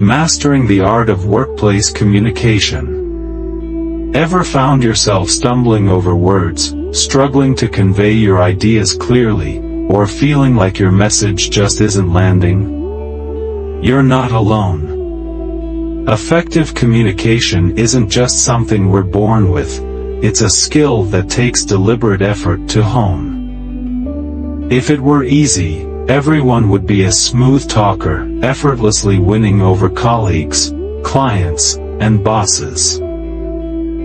Mastering the art of workplace communication. Ever found yourself stumbling over words, struggling to convey your ideas clearly, or feeling like your message just isn't landing? You're not alone. Effective communication isn't just something we're born with, it's a skill that takes deliberate effort to hone. If it were easy, everyone would be a smooth talker, effortlessly winning over colleagues, clients, and bosses.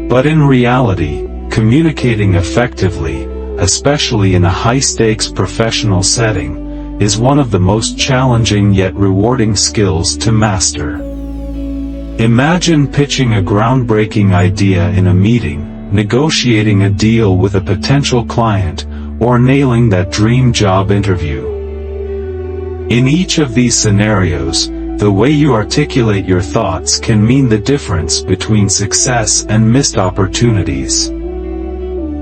But in reality, communicating effectively, especially in a high-stakes professional setting, is one of the most challenging yet rewarding skills to master. Imagine pitching a groundbreaking idea in a meeting, negotiating a deal with a potential client, or nailing that dream job interview. In each of these scenarios, the way you articulate your thoughts can mean the difference between success and missed opportunities.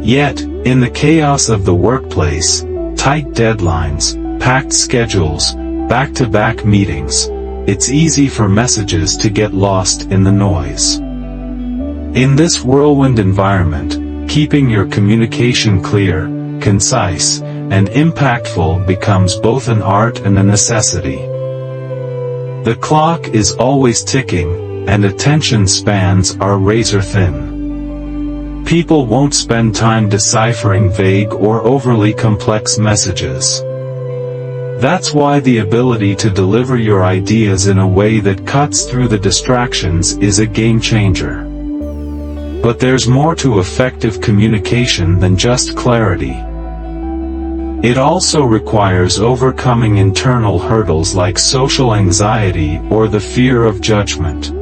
Yet, in the chaos of the workplace, tight deadlines, packed schedules, back-to-back meetings, it's easy for messages to get lost in the noise. In this whirlwind environment, keeping your communication clear, concise, and impactful becomes both an art and a necessity. The clock is always ticking, and attention spans are razor-thin. People won't spend time deciphering vague or overly complex messages. That's why the ability to deliver your ideas in a way that cuts through the distractions is a game-changer. But there's more to effective communication than just clarity. It also requires overcoming internal hurdles like social anxiety or the fear of judgment.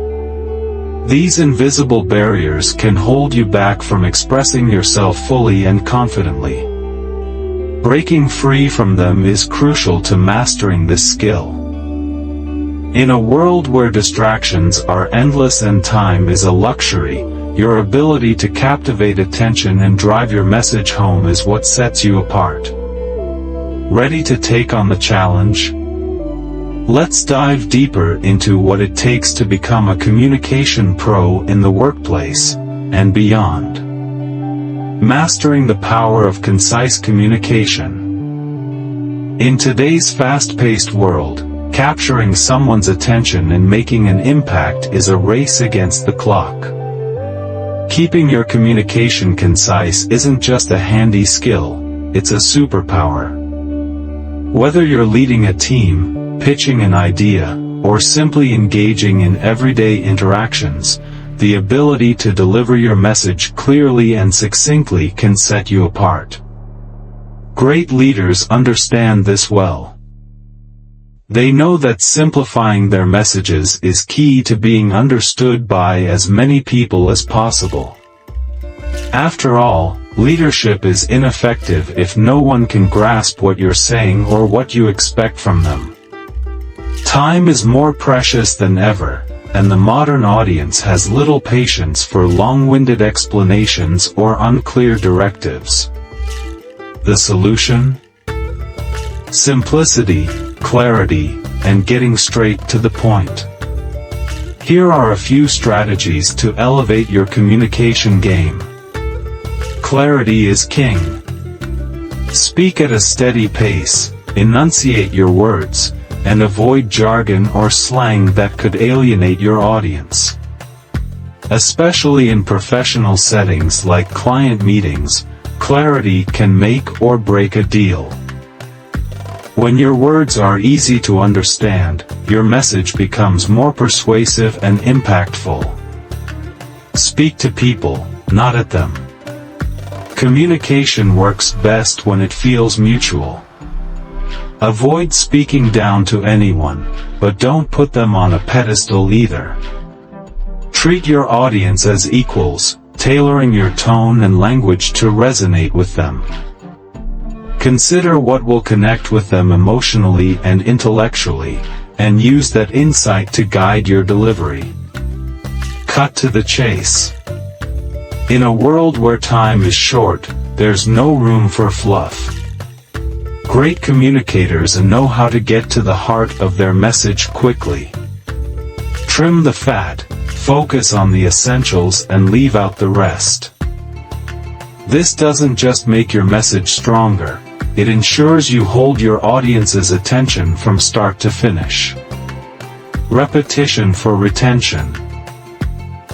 These invisible barriers can hold you back from expressing yourself fully and confidently. Breaking free from them is crucial to mastering this skill. In a world where distractions are endless and time is a luxury, your ability to captivate attention and drive your message home is what sets you apart. Ready to take on the challenge? Let's dive deeper into what it takes to become a communication pro in the workplace and beyond. Mastering the power of concise communication. In today's fast-paced world, capturing someone's attention and making an impact is a race against the clock. Keeping your communication concise isn't just a handy skill, it's a superpower. Whether you're leading a team, pitching an idea, or simply engaging in everyday interactions, the ability to deliver your message clearly and succinctly can set you apart. Great leaders understand this well. They know that simplifying their messages is key to being understood by as many people as possible. After all, leadership is ineffective if no one can grasp what you're saying or what you expect from them. Time is more precious than ever, and the modern audience has little patience for long-winded explanations or unclear directives. The solution? Simplicity, clarity, and getting straight to the point. Here are a few strategies to elevate your communication game. Clarity is king. Speak at a steady pace, enunciate your words, and avoid jargon or slang that could alienate your audience. Especially in professional settings like client meetings, clarity can make or break a deal. When your words are easy to understand, your message becomes more persuasive and impactful. Speak to people, not at them. Communication works best when it feels mutual. Avoid speaking down to anyone, but don't put them on a pedestal either. Treat your audience as equals, tailoring your tone and language to resonate with them. Consider what will connect with them emotionally and intellectually, and use that insight to guide your delivery. Cut to the chase. In a world where time is short, there's no room for fluff. Great communicators know how to get to the heart of their message quickly. Trim the fat, focus on the essentials and leave out the rest. This doesn't just make your message stronger, it ensures you hold your audience's attention from start to finish. Repetition for retention.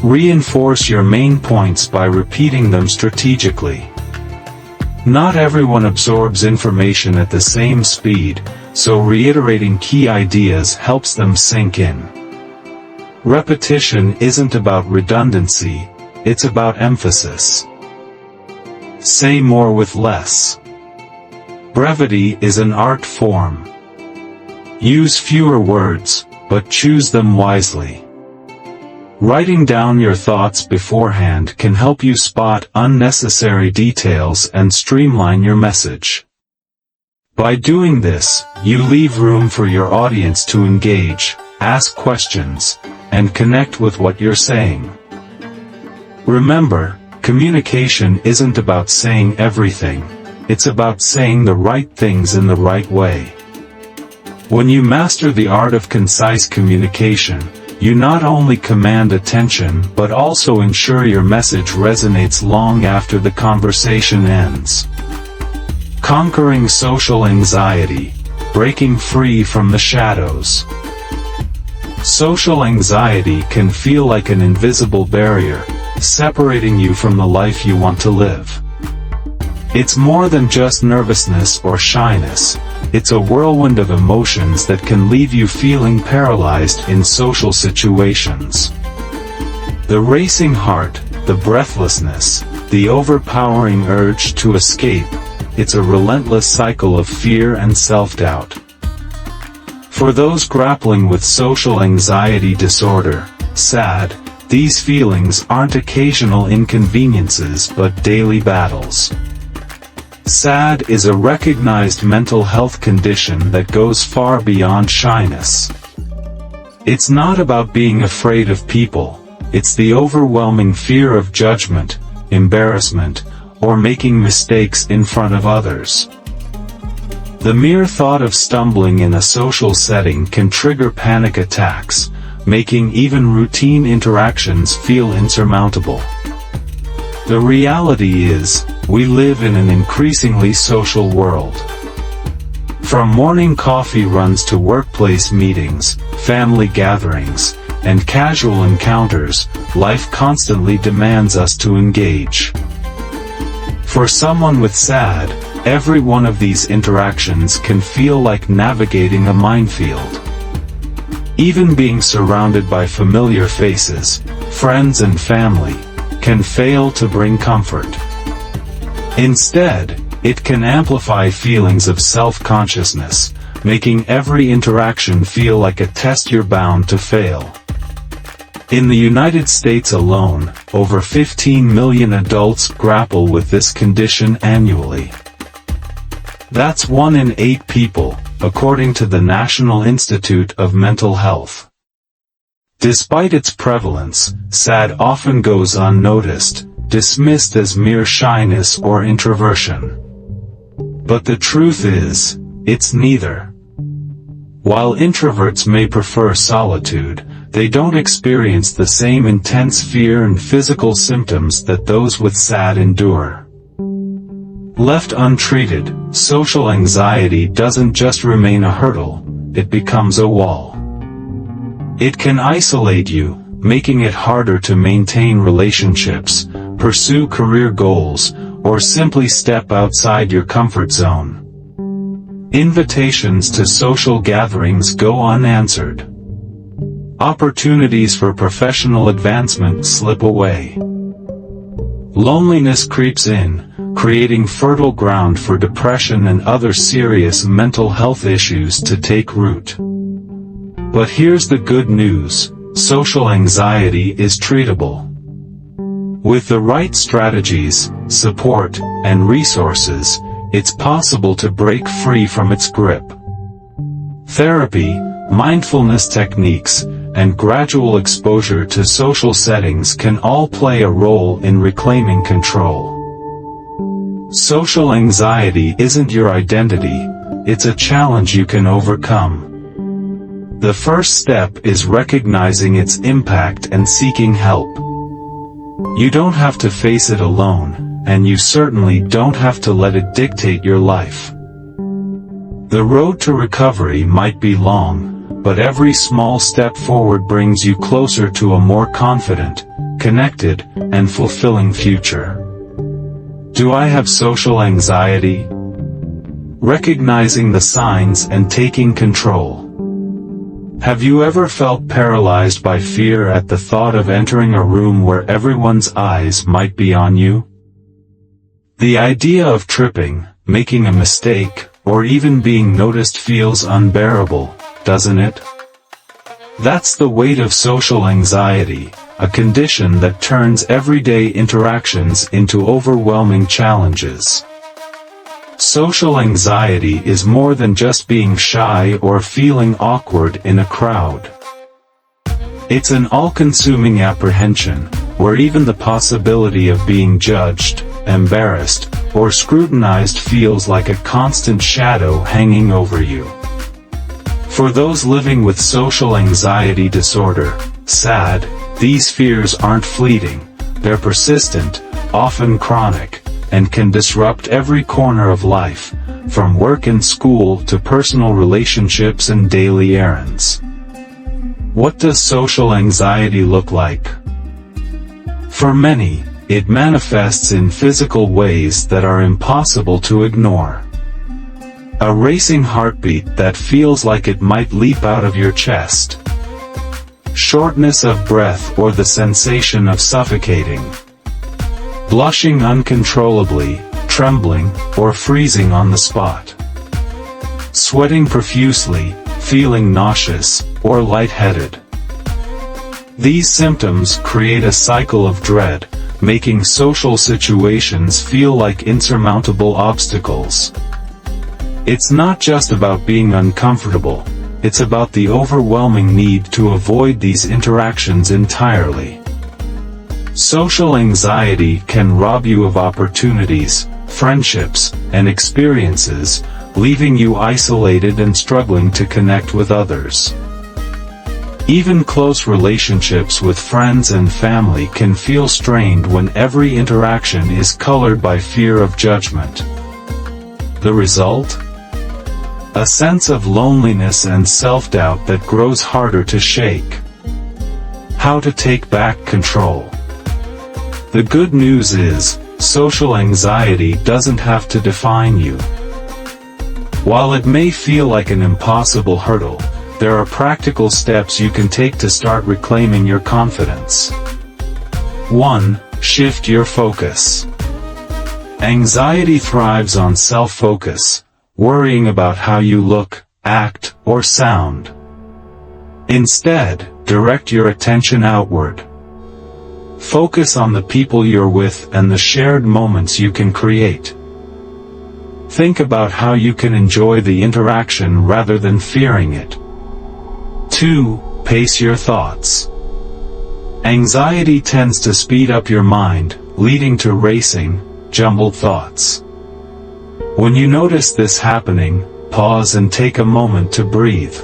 Reinforce your main points by repeating them strategically. Not everyone absorbs information at the same speed, so reiterating key ideas helps them sink in. Repetition isn't about redundancy, it's about emphasis. Say more with less. Brevity is an art form. Use fewer words, but choose them wisely. Writing down your thoughts beforehand can help you spot unnecessary details and streamline your message. By doing this, you leave room for your audience to engage, ask questions, and connect with what you're saying. Remember, communication isn't about saying everything, it's about saying the right things in the right way. When you master the art of concise communication, you not only command attention but also ensure your message resonates long after the conversation ends. Conquering social anxiety, breaking free from the shadows. Social anxiety can feel like an invisible barrier, separating you from the life you want to live. It's more than just nervousness or shyness. It's a whirlwind of emotions that can leave you feeling paralyzed in social situations. The racing heart, the breathlessness, the overpowering urge to escape, it's a relentless cycle of fear and self-doubt. For those grappling with social anxiety disorder, SAD, these feelings aren't occasional inconveniences but daily battles. SAD is a recognized mental health condition that goes far beyond shyness. It's not about being afraid of people, it's the overwhelming fear of judgment, embarrassment, or making mistakes in front of others. The mere thought of stumbling in a social setting can trigger panic attacks, making even routine interactions feel insurmountable. The reality is, we live in an increasingly social world. From morning coffee runs to workplace meetings, family gatherings, and casual encounters, life constantly demands us to engage. For someone with SAD, every one of these interactions can feel like navigating a minefield. Even being surrounded by familiar faces, friends and family, can fail to bring comfort. Instead, it can amplify feelings of self-consciousness, making every interaction feel like a test you're bound to fail. In the United States alone, over 15 million adults grapple with this condition annually. That's 1 in 8 people, according to the National Institute of Mental Health. Despite its prevalence, SAD often goes unnoticed, dismissed as mere shyness or introversion. But the truth is, it's neither. While introverts may prefer solitude, they don't experience the same intense fear and physical symptoms that those with SAD endure. Left untreated, social anxiety doesn't just remain a hurdle, it becomes a wall. It can isolate you, making it harder to maintain relationships, pursue career goals, or simply step outside your comfort zone. Invitations to social gatherings go unanswered. Opportunities for professional advancement slip away. Loneliness creeps in, creating fertile ground for depression and other serious mental health issues to take root. But here's the good news, social anxiety is treatable. With the right strategies, support, and resources, it's possible to break free from its grip. Therapy, mindfulness techniques, and gradual exposure to social settings can all play a role in reclaiming control. Social anxiety isn't your identity, it's a challenge you can overcome. The first step is recognizing its impact and seeking help. You don't have to face it alone, and you certainly don't have to let it dictate your life. The road to recovery might be long, but every small step forward brings you closer to a more confident, connected, and fulfilling future. Do I have social anxiety? Recognizing the signs and taking control. Have you ever felt paralyzed by fear at the thought of entering a room where everyone's eyes might be on you? The idea of tripping, making a mistake, or even being noticed feels unbearable, doesn't it? That's the weight of social anxiety, a condition that turns everyday interactions into overwhelming challenges. Social anxiety is more than just being shy or feeling awkward in a crowd. It's an all-consuming apprehension, where even the possibility of being judged, embarrassed, or scrutinized feels like a constant shadow hanging over you. For those living with social anxiety disorder, SAD, these fears aren't fleeting, they're persistent, often chronic, and can disrupt every corner of life, from work and school to personal relationships and daily errands. What does social anxiety look like? For many, it manifests in physical ways that are impossible to ignore. A racing heartbeat that feels like it might leap out of your chest. Shortness of breath or the sensation of suffocating. Blushing uncontrollably, trembling, or freezing on the spot. Sweating profusely, feeling nauseous, or lightheaded. These symptoms create a cycle of dread, making social situations feel like insurmountable obstacles. It's not just about being uncomfortable, it's about the overwhelming need to avoid these interactions entirely. Social anxiety can rob you of opportunities, friendships, and experiences, leaving you isolated and struggling to connect with others. Even close relationships with friends and family can feel strained when every interaction is colored by fear of judgment. The result? A sense of loneliness and self-doubt that grows harder to shake. How to take back control. The good news is, social anxiety doesn't have to define you. While it may feel like an impossible hurdle, there are practical steps you can take to start reclaiming your confidence. 1. Shift your focus. Anxiety thrives on self-focus, worrying about how you look, act, or sound. Instead, direct your attention outward. Focus on the people you're with and the shared moments you can create. Think about how you can enjoy the interaction rather than fearing it. 2. Pace your thoughts. Anxiety tends to speed up your mind, leading to racing, jumbled thoughts. When you notice this happening, pause and take a moment to breathe.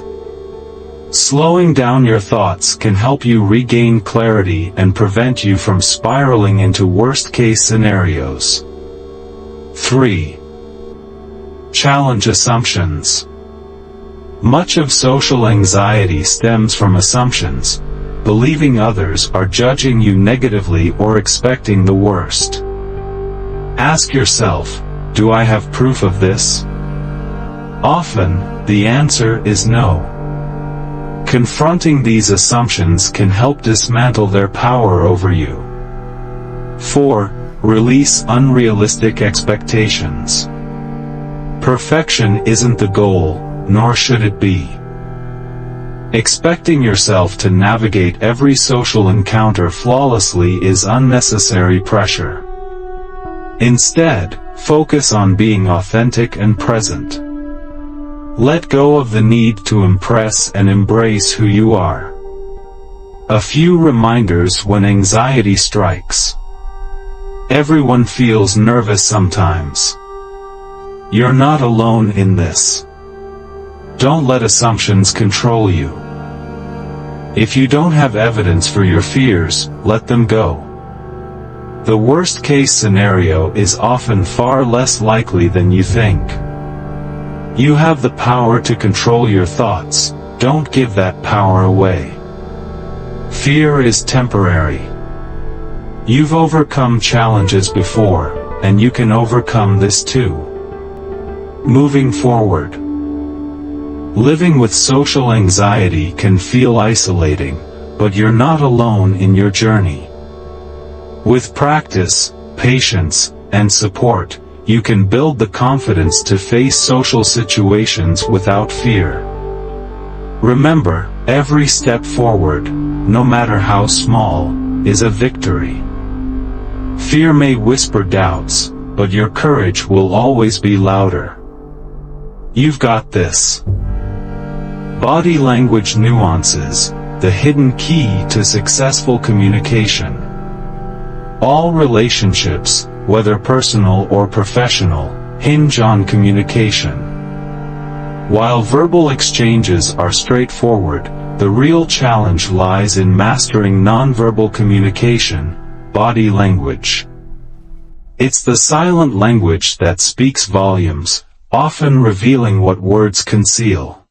Slowing down your thoughts can help you regain clarity and prevent you from spiraling into worst-case scenarios. 3. Challenge assumptions. Much of social anxiety stems from assumptions, believing others are judging you negatively or expecting the worst. Ask yourself, do I have proof of this? Often, the answer is no. Confronting these assumptions can help dismantle their power over you. 4. Release unrealistic expectations. Perfection isn't the goal, nor should it be. Expecting yourself to navigate every social encounter flawlessly is unnecessary pressure. Instead, focus on being authentic and present. Let go of the need to impress and embrace who you are. A few reminders when anxiety strikes. Everyone feels nervous sometimes. You're not alone in this. Don't let assumptions control you. If you don't have evidence for your fears, let them go. The worst-case scenario is often far less likely than you think. You have the power to control your thoughts. Don't give that power away. Fear is temporary. You've overcome challenges before, and you can overcome this too. Moving forward. Living with social anxiety can feel isolating, but you're not alone in your journey. With practice, patience, and support, you can build the confidence to face social situations without fear. Remember, every step forward, no matter how small, is a victory. Fear may whisper doubts, but your courage will always be louder. You've got this. Body language nuances, the hidden key to successful communication. All relationships, whether personal or professional, hinge on communication. While verbal exchanges are straightforward, the real challenge lies in mastering nonverbal communication, body language. It's the silent language that speaks volumes, often revealing what words conceal.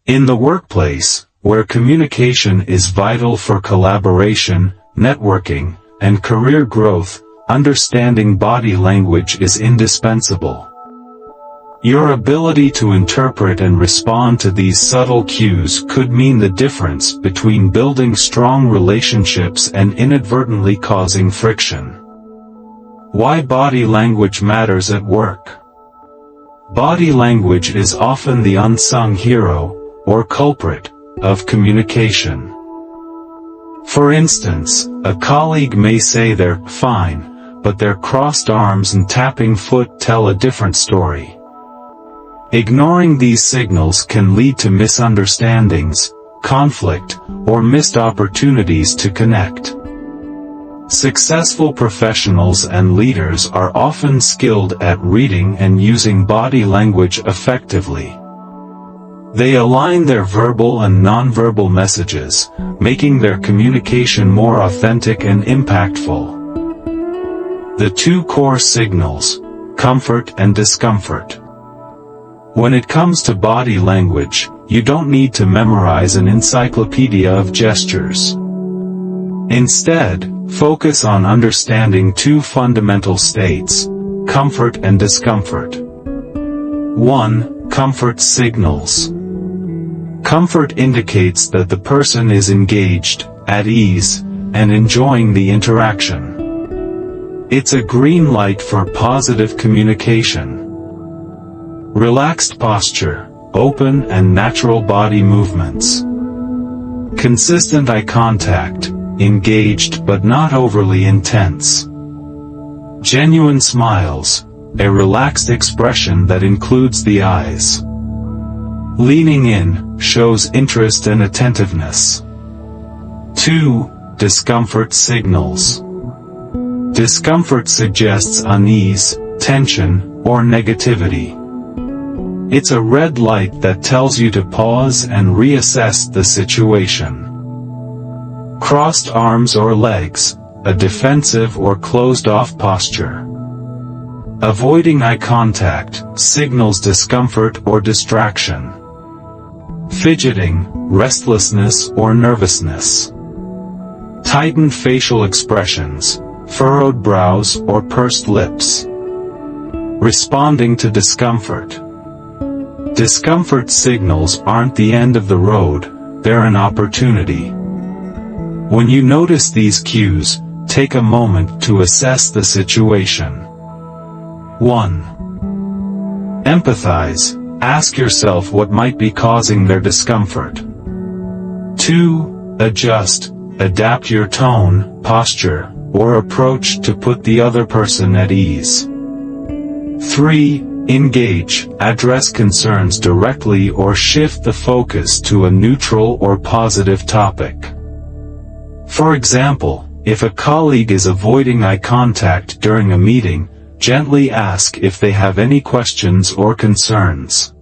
In the workplace, where communication is vital for collaboration, networking, and career growth, understanding body language is indispensable. Your ability to interpret and respond to these subtle cues could mean the difference between building strong relationships and inadvertently causing friction. Why body language matters at work. Body language is often the unsung hero, or culprit, of communication. For instance, a colleague may say they're fine, but their crossed arms and tapping foot tell a different story. Ignoring these signals can lead to misunderstandings, conflict, or missed opportunities to connect. Successful professionals and leaders are often skilled at reading and using body language effectively. They align their verbal and nonverbal messages, making their communication more authentic and impactful. The two core signals, comfort and discomfort. When it comes to body language, you don't need to memorize an encyclopedia of gestures. Instead, focus on understanding two fundamental states, comfort and discomfort. 1. Comfort signals. Comfort indicates that the person is engaged, at ease, and enjoying the interaction. It's a green light for positive communication. Relaxed posture, open and natural body movements. Consistent eye contact, engaged but not overly intense. Genuine smiles, a relaxed expression that includes the eyes. Leaning in, shows interest and attentiveness. 2. Discomfort signals. Discomfort suggests unease, tension, or negativity. It's a red light that tells you to pause and reassess the situation. Crossed arms or legs, a defensive or closed-off posture. Avoiding eye contact signals discomfort or distraction. Fidgeting, restlessness or nervousness. Tightened facial expressions, furrowed brows or pursed lips. Responding to discomfort. Discomfort signals aren't the end of the road, they're an opportunity. When you notice these cues, take a moment to assess the situation. 1. Empathize. Ask yourself what might be causing their discomfort. 2. Adjust. Adapt your tone, posture, or approach to put the other person at ease. 3. Engage. Address concerns directly or shift the focus to a neutral or positive topic. For example, if a colleague is avoiding eye contact during a meeting, gently ask if they have any questions or concerns.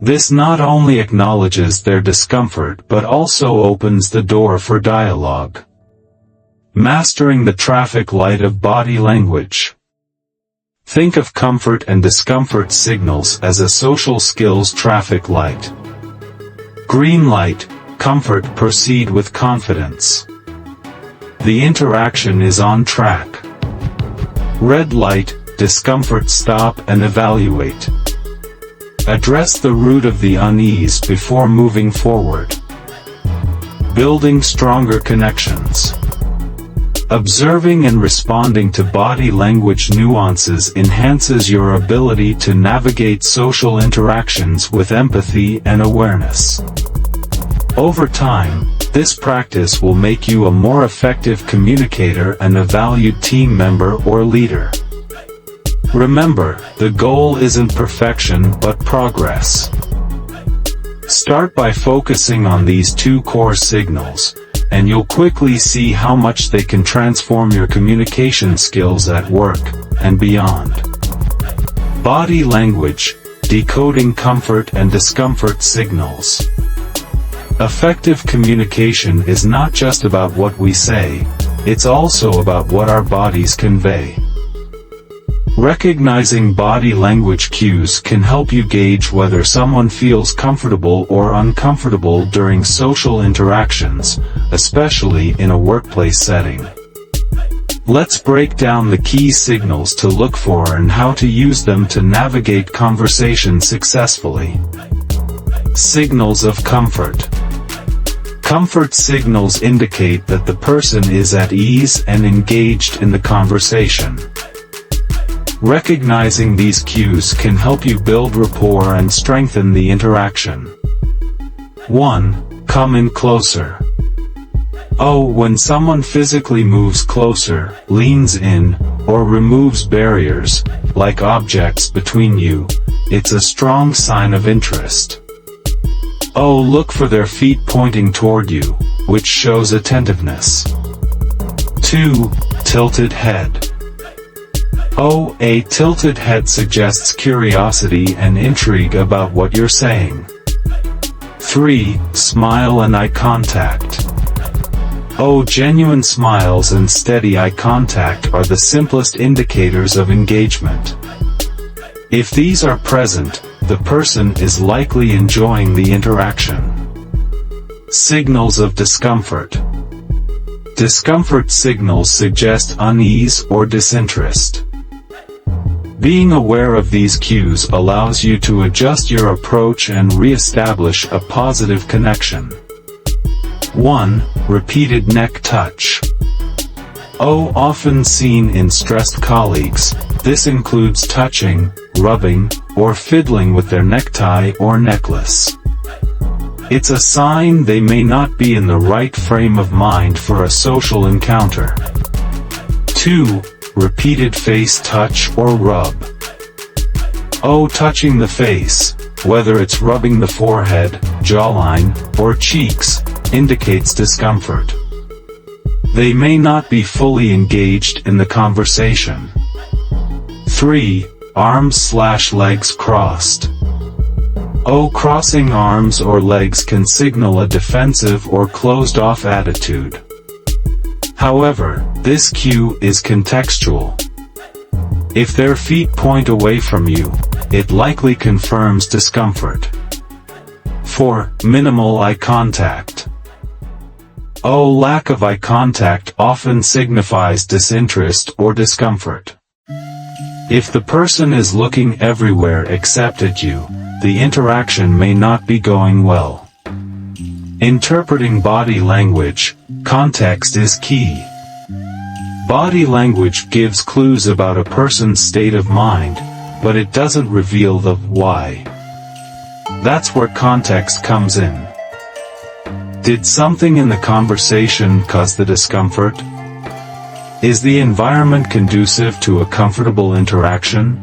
This not only acknowledges their discomfort but also opens the door for dialogue. Mastering the traffic light of body language. Think of comfort and discomfort signals as a social skills traffic light. Green light, comfort, proceed with confidence. The interaction is on track. Red light, discomfort, stop and evaluate. Address the root of the unease before moving forward. Building stronger connections. Observing and responding to body language nuances enhances your ability to navigate social interactions with empathy and awareness. Over time, this practice will make you a more effective communicator and a valued team member or leader. Remember, the goal isn't perfection but progress. Start by focusing on these two core signals, and you'll quickly see how much they can transform your communication skills at work and beyond. Body language, decoding comfort and discomfort signals. Effective communication is not just about what we say, it's also about what our bodies convey. Recognizing body language cues can help you gauge whether someone feels comfortable or uncomfortable during social interactions, especially in a workplace setting. Let's break down the key signals to look for and how to use them to navigate conversation successfully. Signals of comfort. Comfort signals indicate that the person is at ease and engaged in the conversation. Recognizing these cues can help you build rapport and strengthen the interaction. 1. Come in closer. When someone physically moves closer, leans in, or removes barriers, like objects between you, it's a strong sign of interest. Look for their feet pointing toward you, which shows attentiveness. 2. Tilted head. A tilted head suggests curiosity and intrigue about what you're saying. 3. Smile and eye contact. Genuine smiles and steady eye contact are the simplest indicators of engagement. If these are present, the person is likely enjoying the interaction. Signals of discomfort. Discomfort signals suggest unease or disinterest. Being aware of these cues allows you to adjust your approach and re-establish a positive connection. 1. Repeated neck touch. Often seen in stressed colleagues, this includes touching, rubbing, or fiddling with their necktie or necklace. It's a sign they may not be in the right frame of mind for a social encounter. 2. Repeated face touch or rub. Touching the face, whether it's rubbing the forehead, jawline, or cheeks, indicates discomfort. They may not be fully engaged in the conversation. 3. Arms/legs crossed. Crossing arms or legs can signal a defensive or closed-off attitude. However, this cue is contextual. If their feet point away from you, it likely confirms discomfort. 4. Minimal eye contact. Lack of eye contact often signifies disinterest or discomfort. If the person is looking everywhere except at you, the interaction may not be going well. Interpreting body language, context is key. Body language gives clues about a person's state of mind, but it doesn't reveal the why. That's where context comes in. Did something in the conversation cause the discomfort? Is the environment conducive to a comfortable interaction?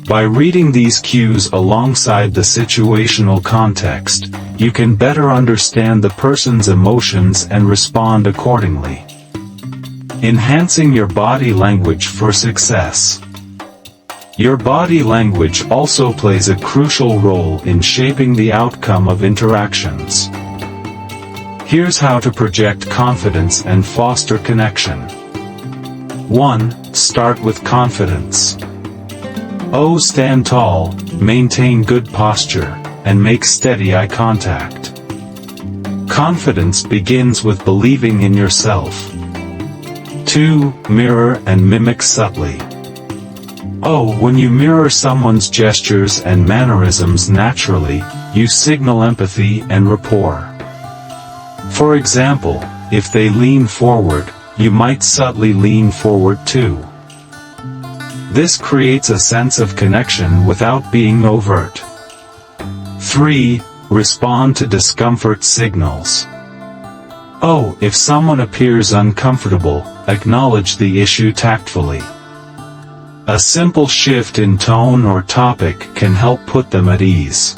By reading these cues alongside the situational context, you can better understand the person's emotions and respond accordingly. Enhancing your body language for success. Your body language also plays a crucial role in shaping the outcome of interactions. Here's how to project confidence and foster connection. 1. Start with confidence. Stand tall, maintain good posture, and make steady eye contact. Confidence begins with believing in yourself. 2. Mirror and mimic subtly. When you mirror someone's gestures and mannerisms naturally, you signal empathy and rapport. For example, if they lean forward, you might subtly lean forward too. This creates a sense of connection without being overt. 3. Respond to discomfort signals. If someone appears uncomfortable, acknowledge the issue tactfully. A simple shift in tone or topic can help put them at ease.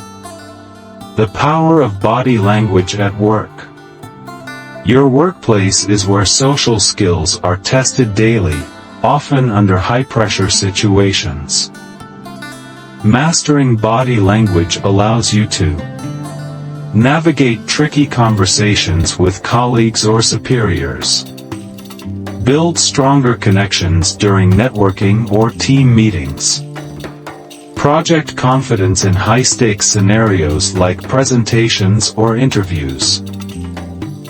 The power of body language at work. Your workplace is where social skills are tested daily, often under high-pressure situations. Mastering body language allows you to navigate tricky conversations with colleagues or superiors. Build stronger connections during networking or team meetings. Project confidence in high-stakes scenarios like presentations or interviews.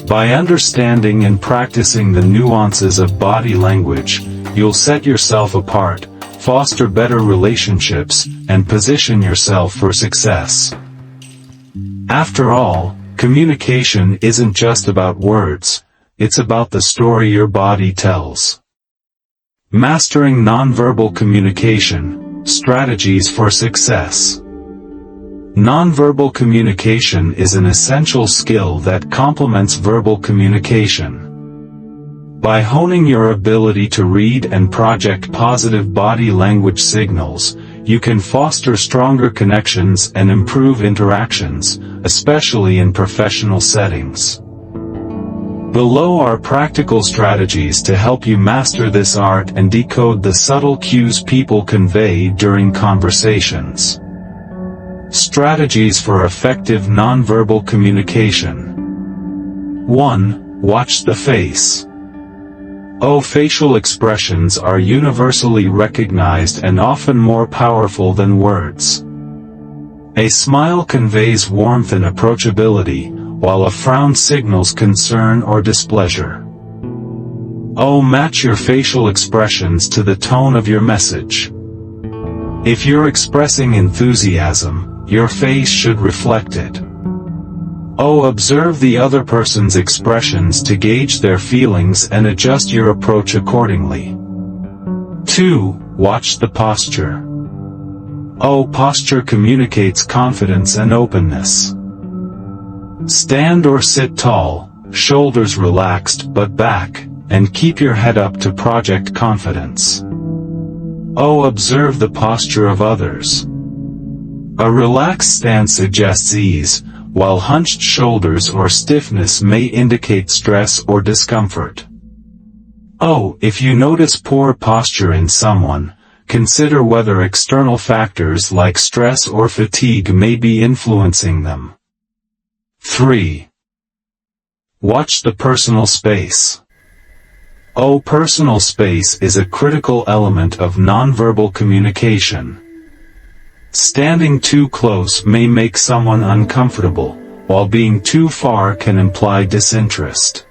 By understanding and practicing the nuances of body language, you'll set yourself apart, foster better relationships, and position yourself for success. After all, communication isn't just about words. It's about the story your body tells. Mastering nonverbal communication, strategies for success. Nonverbal communication is an essential skill that complements verbal communication. By honing your ability to read and project positive body language signals, you can foster stronger connections and improve interactions, especially in professional settings. Below are practical strategies to help you master this art and decode the subtle cues people convey during conversations. Strategies for effective nonverbal communication. 1. Watch the face. Facial expressions are universally recognized and often more powerful than words. A smile conveys warmth and approachability, while a frown signals concern or displeasure. Match your facial expressions to the tone of your message. If you're expressing enthusiasm, your face should reflect it. Observe the other person's expressions to gauge their feelings and adjust your approach accordingly. 2. Watch the posture. Posture communicates confidence and openness. Stand or sit tall, shoulders relaxed but back, and keep your head up to project confidence. Observe the posture of others. A relaxed stance suggests ease, while hunched shoulders or stiffness may indicate stress or discomfort. If you notice poor posture in someone, consider whether external factors like stress or fatigue may be influencing them. 3. Watch the personal space. Personal space is a critical element of nonverbal communication. Standing too close may make someone uncomfortable, while being too far can imply disinterest.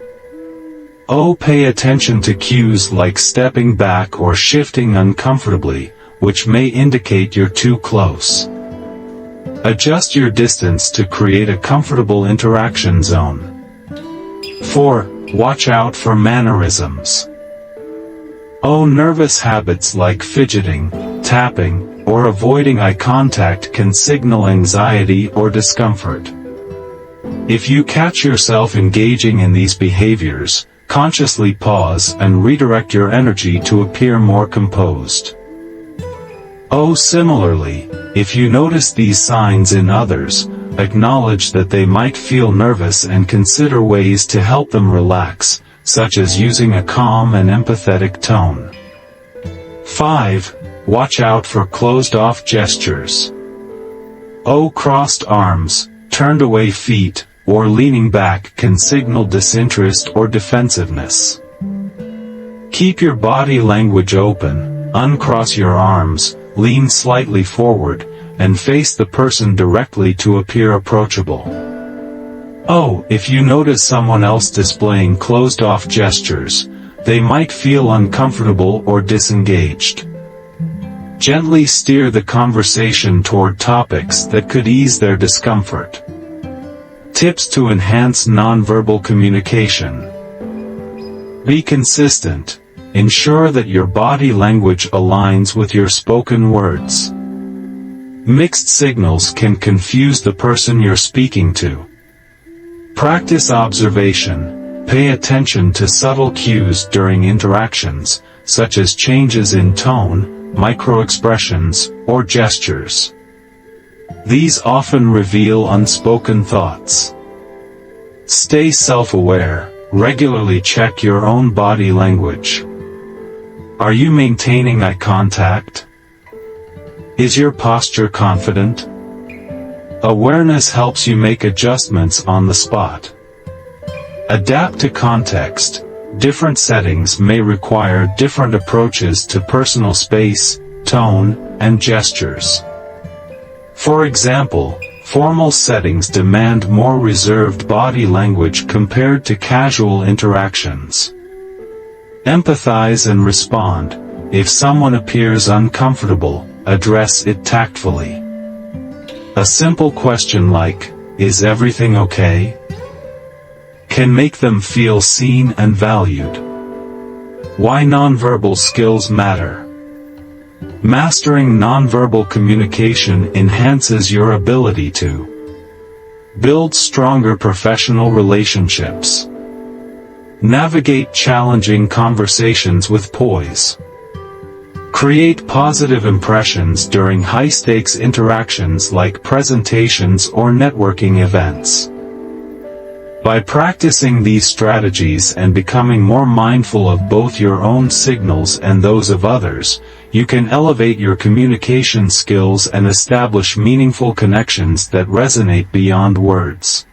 Pay attention to cues like stepping back or shifting uncomfortably, which may indicate you're too close. Adjust your distance to create a comfortable interaction zone. 4. Watch out for mannerisms. Nervous habits like fidgeting, tapping, or avoiding eye contact can signal anxiety or discomfort. If you catch yourself engaging in these behaviors, consciously pause and redirect your energy to appear more composed. Similarly, if you notice these signs in others, acknowledge that they might feel nervous and consider ways to help them relax, such as using a calm and empathetic tone. 5. watch out for closed-off gestures. Crossed arms, turned away feet, or leaning back can signal disinterest or defensiveness. Keep your body language open, uncross your arms, lean slightly forward, and face the person directly to appear approachable. If you notice someone else displaying closed-off gestures, they might feel uncomfortable or disengaged. Gently steer the conversation toward topics that could ease their discomfort. Tips to enhance nonverbal communication. Be consistent. Ensure that your body language aligns with your spoken words. Mixed signals can confuse the person you're speaking to. Practice observation. Pay attention to subtle cues during interactions, such as changes in tone, microexpressions, or gestures. These often reveal unspoken thoughts. Stay self-aware. Regularly check your own body language. Are you maintaining eye contact? Is your posture confident? Awareness helps you make adjustments on the spot. Adapt to context. Different settings may require different approaches to personal space, tone, and gestures. For example, formal settings demand more reserved body language compared to casual interactions. Empathize and respond. If someone appears uncomfortable, address it tactfully. A simple question like, "Is everything okay?" can make them feel seen and valued. Why nonverbal skills matter. Mastering nonverbal communication enhances your ability to build stronger professional relationships, navigate challenging conversations with poise, create positive impressions during high-stakes interactions like presentations or networking events. By practicing these strategies and becoming more mindful of both your own signals and those of others, you can elevate your communication skills and establish meaningful connections that resonate beyond words.